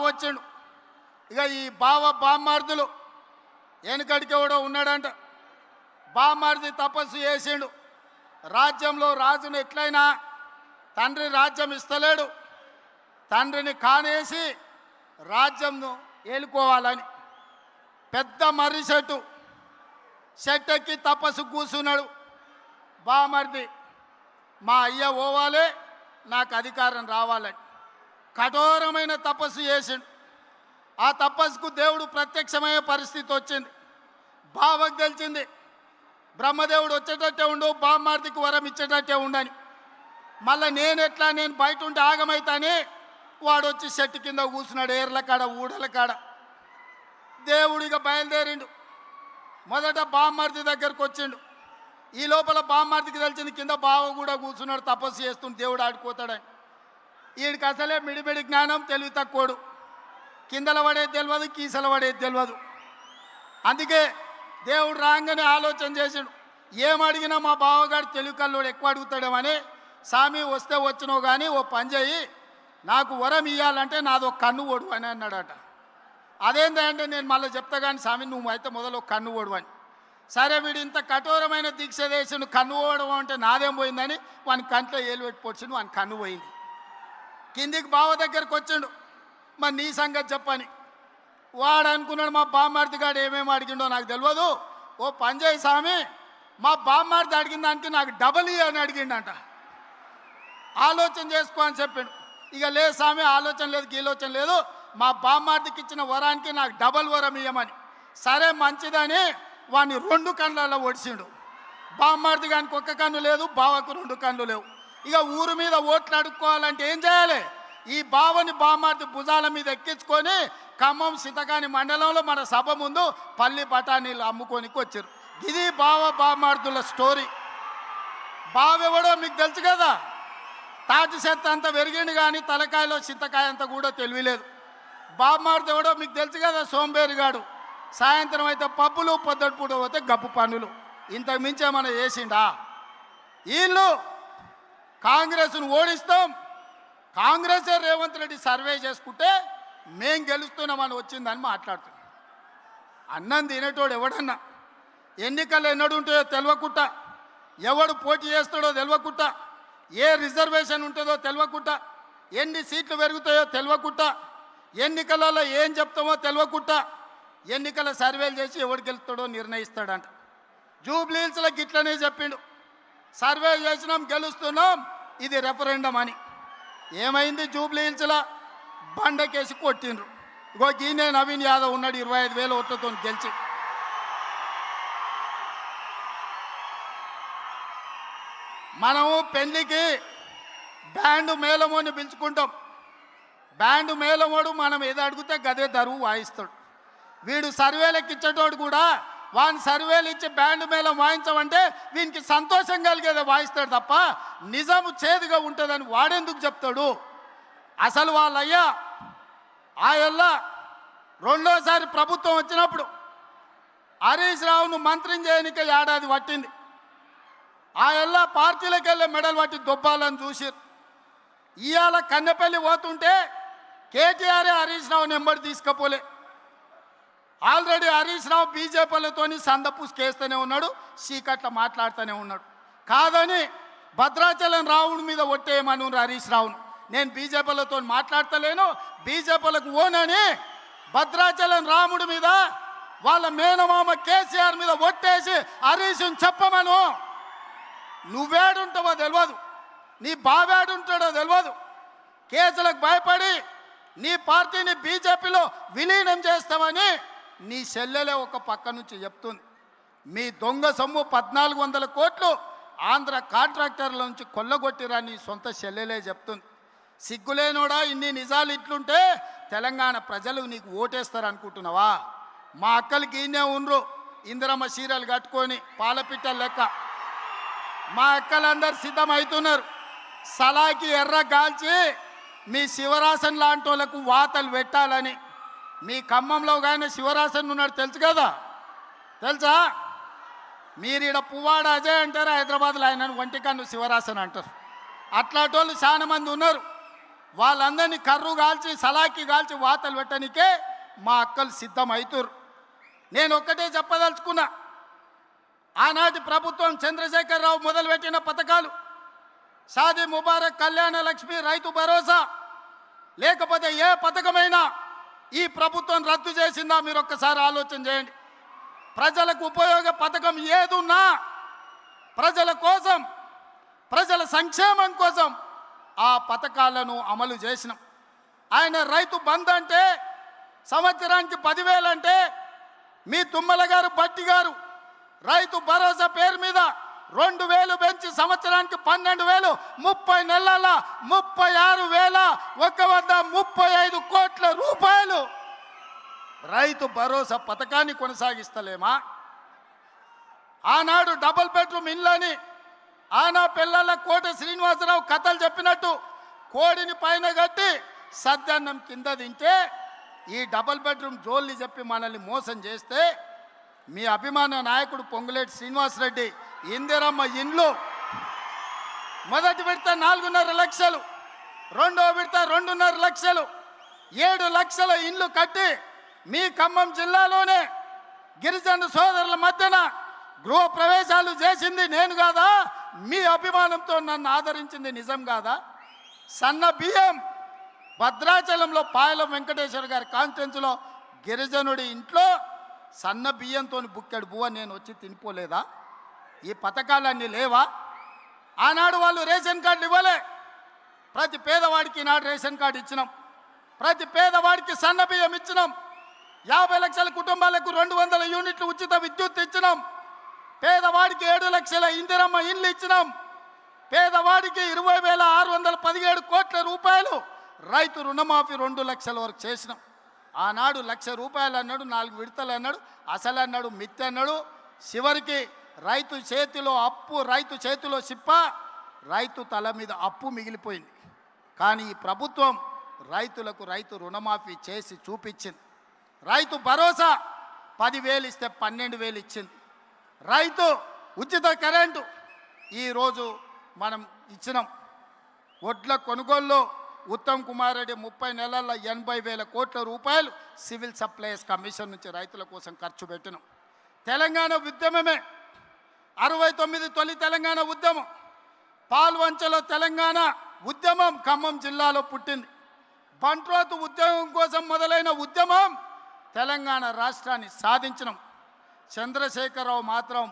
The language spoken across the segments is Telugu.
వచ్చిండు. ఇక ఈ బామ్మార్దులు వెనుకడికి ఎవడో ఉన్నాడంట. బామ్మార్ది తపస్సు చేసిండు. రాజ్యంలో రాజును ఎట్లయినా తండ్రి రాజ్యం ఇస్తలేడు, తండ్రిని కానేసి రాజ్యంను ఏలుకోవాలని పెద్ద మర్రి చెట్టు ఎక్కి తపస్సు కూర్చున్నాడు. బామర్ది మా అయ్య పోవాలే, నాకు అధికారం రావాలని కఠోరమైన తపస్సు చేసిండు. ఆ తపస్సుకు దేవుడు ప్రత్యక్షమయ్యే పరిస్థితి వచ్చింది. బావకు తెలిసింది బ్రహ్మదేవుడు వచ్చేటట్టే ఉండు, బామ్మార్దికి వరం ఇచ్చేటట్టే ఉండని. మళ్ళీ నేను బయట ఉంటే ఆగమైతానే వాడు వచ్చి చెట్టు కింద కూర్చున్నాడు, ఏర్ల కాడ ఊడల కాడ. దేవుడిగా బయలుదేరిండు. మొదట బామ్మార్ది దగ్గరకు వచ్చిండు. ఈ లోపల బామ్మార్దికి తెలిసింది కింద బావ కూడా కూర్చున్నాడు, తపస్సు చేస్తుంటే దేవుడు ఆడిపోతాడని. వీడికి అసలే మిడిమిడి జ్ఞానం, తెలివి తక్కువడు. కిందల పడేది తెలియదు, కీసల పడేది తెలియదు. అందుకే దేవుడు రాగానే ఆలోచన చేసిండు, ఏమడిగినా మా బావగాడు తెలివి కల్లోడు ఎక్కువ అడుగుతాడేమని. స్వామి వస్తే వచ్చినావు కానీ ఓ పని చేయి, నాకు వరం ఇవ్వాలంటే నాది ఒక కన్ను ఓడు అని అన్నాడట. అదేంటంటే నేను మళ్ళీ చెప్తా కానీ స్వామి నువ్వు అయితే మొదలు ఒక కన్ను ఓడు అని. సరే వీడు ఇంత కఠోరమైన దీక్ష చేసి కన్ను ఓడడం అంటే నాదేం పోయిందని వాని కంట్లో ఏలు పెట్టి పొడిచిండు, వాని కన్ను పోయింది. కిందికి బావ దగ్గరికి వచ్చిండు, మరి నీ సంగతి చెప్పని. వాడు అనుకున్నాడు మా బామ్మార్ది గాడు ఏమేమి అడిగిండో నాకు తెలియదు, ఓ పని చేయి స్వామి, మా బామ్మార్ది అడిగిన దానికి నాకు డబల్ అని అడిగిండంట. ఆలోచన చేసుకో అని చెప్పాడు. ఇక లేదు స్వామి ఆలోచన లేదు, గీలోచన లేదు, మా బామ్మార్దికి ఇచ్చిన వరానికి నాకు డబల్ వరం ఇవ్వమని. సరే మంచిదని వాడిని 2 కళ్ళల్లో ఒడిచిండు. బామ్మార్ది గానికి ఒక్క కన్ను లేదు, బావకు 2 కన్ను లేవు. ఇక ఊరు మీద ఓట్లు అడుక్కోవాలంటే ఏం చేయాలి? ఈ బావని బామ్మార్ది భుజాల మీద ఎక్కించుకొని ఖమ్మం సితకాని మండలంలో మన సభ ముందు పల్లి బఠానీలు అమ్ముకోనికి వచ్చారు. ఇది బామ్మార్దుల స్టోరీ. బావెవడో మీకు తెలుసు కదా, తాటి చెత్త అంతా పెరిగిండు కానీ తలకాయలో చింతకాయ అంతా కూడా తెలియలేదు. బామ్మార్ది ఎవడో మీకు తెలుసు కదా, సోంబేరిగాడు. సాయంత్రం అయితే పబ్బులు, పొద్దుటి పూట పోతే గప్పు పనులు. ఇంతకు మించి ఏమైనా చేసిండా? వీళ్ళు కాంగ్రెస్ను ఓడిస్తాం, కాంగ్రెస్ రేవంత్ రెడ్డి సర్వే చేసుకుంటే మేం గెలుస్తున్నామని వచ్చిందని మాట్లాడుతున్నాం. అన్నం తినేటోడు ఎవడన్నా ఎన్నికలు ఎన్నడు ఉంటాయో తెలియకుండా, ఎవడు పోటీ చేస్తాడో తెలియకుండా, ఏ రిజర్వేషన్ ఉంటుందో తెలియకుండా, ఎన్ని సీట్లు పెరుగుతాయో తెలియకుండా, ఎన్నికలలో ఏం చెప్తామో తెలియకుండా ఎన్నికల సర్వేలు చేసి ఎవడు గెలుస్తాడో నిర్ణయిస్తాడంట. జూబ్లీహిల్స్లో గిట్లనే చెప్పిండు, సర్వే చేసినాం గెలుస్తున్నాం, ఇది రెఫరెండం అని. ఏమైంది? జూబ్లీహిల్స్లో బండకేసి కొట్టిండ్రు. ఇగో గీనే నవీన్ యాదవ్ ఉన్నాడు 25,000 ఓట్లతో గెలిచి. మనము పెళ్లికి బ్యాండ్ మేళమోని పిలుచుకుంటాం. బ్యాండ్ మేళమోడు మనం ఏదో అడిగితే గదే దరువు వాయిస్తాడు. వీడు సర్వేలకు ఇచ్చేటోడు కూడా వాని సర్వేలు ఇచ్చి బ్యాండ్ మేళం వాయించమంటే వీనికి సంతోషం కలిగేదే వాయిస్తాడు తప్ప నిజము చేదుగా ఉంటుందని వాడెందుకు చెప్తాడు? అసలు వాళ్ళయ్యా ఆయల్లా 2వ సారి ప్రభుత్వం వచ్చినప్పుడు హరీష్ రావును మంత్రిని చేయనిక ఏడాది పట్టింది. ఆయల్లా పార్టీలకు వెళ్ళే మెడల్ పట్టి దొబ్బాలని చూసిరు. ఇవాళ కన్నెపల్లి పోతుంటే కేటీఆర్ హరీష్ రావుని ఎంబడి తీసుకపోలే. ఆల్రెడీ హరీష్ రావు బీజేపీలతో సందపూసుకేస్తూనే ఉన్నాడు, చీకట్ల మాట్లాడుతూనే ఉన్నాడు. కాదని భద్రాచలం రావుడి మీద ఒట్టేయమని హరీష్ రావును. నేను బీజేపీలతో మాట్లాడతలేను, బీజేపీలకు ఓనని భద్రాచలం రాముడి మీద వాళ్ళ మేనమామ కేసీఆర్ మీద ఒట్టేసి హరీష్ని చెప్పమను. నువ్వేడుంటావో తెలియదు, నీ బావేడుంటాడో తెలియదు. కేసులకు భయపడి నీ పార్టీని బీజేపీలో విలీనం చేస్తామని నీ చెల్లెలే ఒక పక్క నుంచి చెప్తుంది. మీ దొంగ సొమ్ము 1400 కోట్లు ఆంధ్ర కాంట్రాక్టర్ల నుంచి కొల్లగొట్టిరా నీ సొంత చెల్లెలే చెప్తుంది. సిగ్గులేనోడా, ఇన్ని నిజాలు ఇట్లుంటే తెలంగాణ ప్రజలు నీకు ఓటేస్తారు అనుకుంటున్నావా? మా అక్కలకి ఈయనే ఉండ్రు, ఇందిరమ్మ చీరలు కట్టుకొని పాలపిట్టల లెక్క. మా అక్కలందరూ సిద్ధమవుతున్నారు. సలాకి ఎర్ర గాల్చి మీ శివరాసన్ లాంటి వాళ్ళకు వాతలు పెట్టాలని. మీ ఖమ్మంలో కానీ శివరాసన్ ఉన్నాడు తెలుసు కదా, తెలుసా? మీరు ఈడ పువ్వాడ అజయ్ అంటారు, హైదరాబాద్లో ఆయన ఒంటికన్ను శివరాసన్ అంటారు. అట్లాంటి వాళ్ళు చాలా మంది ఉన్నారు. వాళ్ళందరినీ కర్రు కాల్చి సలాకి కాల్చి వాతలు పెట్టడానికే మా అక్కలు సిద్ధమవుతురు. నేను ఒక్కటే చెప్పదలుచుకున్నా, ఆనాటి ప్రభుత్వం చంద్రశేఖరరావు మొదలుపెట్టిన పథకాలు షాదీ ముబారక్, కళ్యాణ లక్ష్మి, రైతు భరోసా, లేకపోతే ఏ పథకమైనా ఈ ప్రభుత్వం రద్దు చేసిందా మీరు ఒక్కసారి ఆలోచన చేయండి. ప్రజలకు ఉపయోగ పథకం ఏదున్నా ప్రజల కోసం, ప్రజల సంక్షేమం కోసం ఆ పథకాలను అమలు చేసినాం. ఆయన రైతు బంధు అంటే సంవత్సరానికి 10,000 అంటే మీ తుమ్మల గారు, బట్టి గారు రైతు భరోసా పేరు మీద 2,000 పెంచి సంవత్సరానికి 12,000, 30 నెలల 36,135 కోట్ల రూపాయలు రైతు భరోసా పథకాన్ని కొనసాగిస్తలేమా? ఆనాడు డబుల్ బెడ్రూమ్ ఇళ్ళని ఆనా పిల్లల కోట శ్రీనివాసరావు కథలు చెప్పినట్టు కోడిని పైన కట్టి సద్దన్నం కింద తింటే ఈ డబుల్ బెడ్రూమ్ జోల్ని చెప్పి మనల్ని మోసం చేస్తే మీ అభిమాన నాయకుడు పొంగులేటి శ్రీనివాసరెడ్డి ఇందిరమ్మ ఇండ్లు మొదటి విడత 4.5 లక్షలు, రెండో విడత 2.5 లక్షలు, 7 లక్షల ఇండ్లు కట్టి మీ ఖమ్మం జిల్లాలోనే గిరిజన సోదరుల మధ్యన గృహ ప్రవేశాలు చేసింది నేను కాదా? మీ అభిమానంతో నన్ను ఆదరించింది నిజం కాదా? సన్న బియ్యం భద్రాచలంలో పాయలం వెంకటేశ్వర గారి కాన్స్టిట్యున్సీలో గిరిజనుడి ఇంట్లో సన్న బియ్యంతో బుక్కెడు బువ్వ నేను వచ్చి తినిపోలేదా? ఈ పథకాలన్నీ లేవా? ఆనాడు వాళ్ళు రేషన్ కార్డులు ఇవ్వలే. ప్రతి పేదవాడికి ఈనాడు రేషన్ కార్డు ఇచ్చినాం. ప్రతి పేదవాడికి సన్న బియ్యం ఇచ్చినాం. 50 లక్షల కుటుంబాలకు 200 యూనిట్లు ఉచిత విద్యుత్ ఇచ్చినాం. పేదవాడికి 7 లక్షల ఇందిరమ్మ ఇండ్లు ఇచ్చినాం. పేదవాడికి 20,617 కోట్ల రూపాయలు రైతు రుణమాఫీ 2 లక్షల వరకు చేసినాం. ఆనాడు 1,00,000 రూపాయలు అన్నాడు, 4 విడతలు అన్నాడు, అసలు అన్నాడు, మిత్తి అన్నాడు. చివరికి రైతు చేతిలో అప్పు, రైతు చేతిలో సిప్ప, రైతు తల మీద అప్పు మిగిలిపోయింది. కానీ ఈ ప్రభుత్వం రైతులకు రైతు రుణమాఫీ చేసి చూపించింది. రైతు భరోసా 10,000 ఇస్తే 12,000 ఇచ్చింది. రైతు ఉచిత కరెంటు ఈరోజు మనం ఇచ్చినాం. వడ్ల కొనుగోలులో ఉత్తమ్ కుమార్ రెడ్డి 30 నెలల్లో 80,000 కోట్ల రూపాయలు సివిల్ సప్లైస్ కమిషన్ నుంచి రైతుల కోసం ఖర్చు పెట్టినాం. తెలంగాణ ఉద్యమమే 69 తొలి తెలంగాణ ఉద్యమం, పాల్వంచలో తెలంగాణ ఉద్యమం ఖమ్మం జిల్లాలో పుట్టింది. బంట్రోతు ఉద్యమం కోసం మొదలైన ఉద్యమం తెలంగాణ రాష్ట్రాన్ని సాధించినాం. చంద్రశేఖరరావు మాత్రం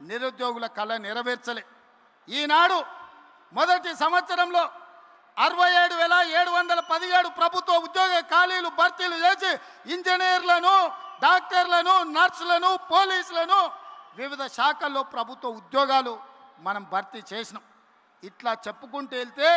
నిరుద్యోగుల కళ నెరవేర్చలే. ఈనాడు మొదటి సంవత్సరంలో 67,717 ప్రభుత్వ ఉద్యోగ ఖాళీలు భర్తీలు చేసి ఇంజనీర్లను, డాక్టర్లను, నర్సులను, పోలీసులను వివిధ శాఖల్లో ప్రభుత్వ ఉద్యోగాలు మనం భర్తీ చేసినాం. ఇట్లా చెప్పుకుంటూ వెళ్తే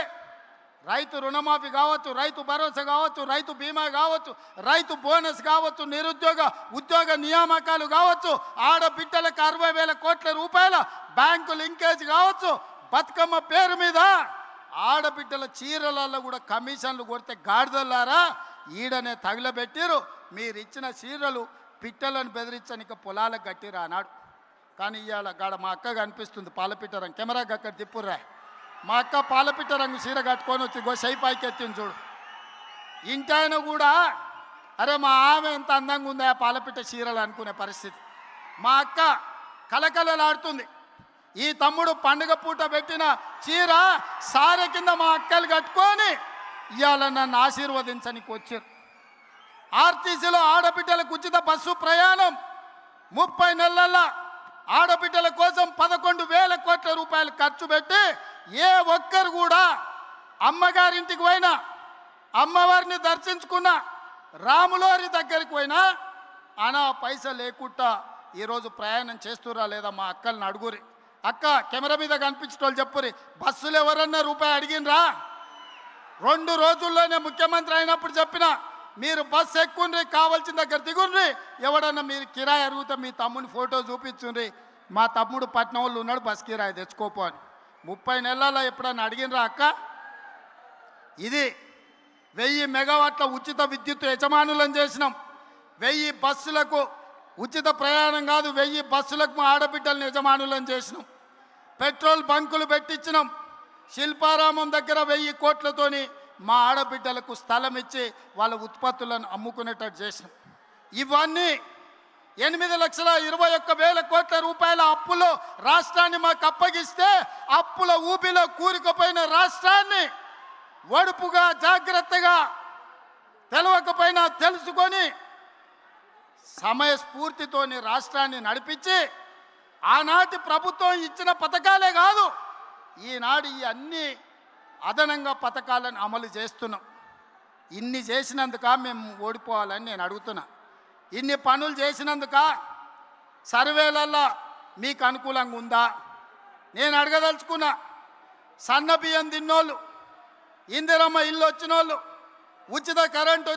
రైతు రుణమాఫీ కావచ్చు, రైతు భరోసా కావచ్చు, రైతు బీమా కావచ్చు, రైతు బోనస్ కావచ్చు, నిరుద్యోగ ఉద్యోగ నియామకాలు కావచ్చు, ఆడబిడ్డలకు 60,000 కోట్ల రూపాయల బ్యాంకు లింకేజ్ కావచ్చు, బతుకమ్మ పేరు మీద ఆడబిడ్డల చీరలలో కూడా కమిషన్లు కొడితే గాడిదలారా ఈడనే తగిలబెట్టిరు. మీరు ఇచ్చిన చీరలు పిట్టలను బెదిరించనిక పొలాలకు కట్టిరా అన్నాడు. కానీ ఇవాళ గాడ మా అక్క కనిపిస్తుంది పాలపిట్ట రంగు, కెమెరాకి అక్కడ తిప్పుర్రా. మా అక్క పాలపిట్ట రంగు చీర కట్టుకొని వచ్చి షై పైకి ఎత్తింది చూడు. ఇంటాయన కూడా అరే మా ఆమె ఎంత అందంగా ఉందా పాలపిట్ట చీరలు అనుకునే పరిస్థితి. మా అక్క కలకలలాడుతుంది. ఈ తమ్ముడు పండుగ పూట పెట్టిన చీర సారె కింద మా అక్కలు కట్టుకొని ఇవాళ నన్ను ఆశీర్వదించడానికి వచ్చారు. ఆర్టీసీలో ఆడబిడ్డలకు ఉచిత బస్సు ప్రయాణం 30 నెలల ఆడబిడ్డల కోసం 11,000 కోట్ల రూపాయలు ఖర్చు పెట్టి ఏ ఒక్కరు కూడా అమ్మగారింటికి పోయినా, అమ్మవారిని దర్శించుకున్న, రాములోరి దగ్గరికి పోయినా అనా పైసా లేకుండా ఈరోజు ప్రయాణం చేస్తురా లేదా మా అక్కల్ని అడుగురి. అక్క కెమెరా మీద కనిపించేటోళ్ళు చెప్పురి, బస్సులు ఎవరన్నా రూపాయి అడిగినరా? 2 రోజుల్లోనే ముఖ్యమంత్రి అయినప్పుడు చెప్పిన మీరు బస్సు ఎక్కుండ్రి, కావాల్సిన దగ్గర దిగుండ్రి, ఎవడన్నా మీరు కిరాయి అడిగితే మీ తమ్ముని ఫోటో చూపించుండ్రి, మా తమ్ముడు పట్నం వాళ్ళు ఉన్నాడు బస్ కిరాయి తెచ్చుకోపో అని. 30 నెలల్లో ఎప్పుడన్నా అడిగినరా అక్క? ఇది 1000 మెగావాట్ల ఉచిత విద్యుత్ యజమానులను చేసినాం. 1000 బస్సులకు ఉచిత ప్రయాణం కాదు, 1000 బస్సులకు మా ఆడబిడ్డలను యజమానులను చేసినాం. పెట్రోల్ బంకులు పెట్టించినాం. శిల్పారామం దగ్గర 1000 కోట్లతోని మా ఆడబిడ్డలకు స్థలం ఇచ్చి వాళ్ళ ఉత్పత్తులను అమ్ముకునేటట్టు చేసినాం. ఇవన్నీ 8,21,000 కోట్ల రూపాయల అప్పులో రాష్ట్రాన్ని మాకు అప్పగిస్తే అప్పుల ఊబిలో కూరుకుపోయిన రాష్ట్రాన్ని ఒడుపుగా జాగ్రత్తగా తెలవకపోయినా తెలుసుకొని సమయస్ఫూర్తితోని రాష్ట్రాన్ని నడిపించి ఆనాటి ప్రభుత్వం ఇచ్చిన పథకాలే కాదు, ఈనాడు ఈ అన్ని అదనంగా పథకాలను అమలు చేస్తున్నాం. ఇన్ని చేసినందుక మేము ఓడిపోవాలని నేను అడుగుతున్నా. ఇన్ని పనులు చేసినందుక సర్వేలల్లో మీకు అనుకూలంగా ఉందా? నేను అడగదలుచుకున్నా. సన్న బియ్యం తిన్నోళ్ళు, ఇందిరమ్మ ఇల్లు వచ్చినోళ్ళు, ఉచిత కరెంటు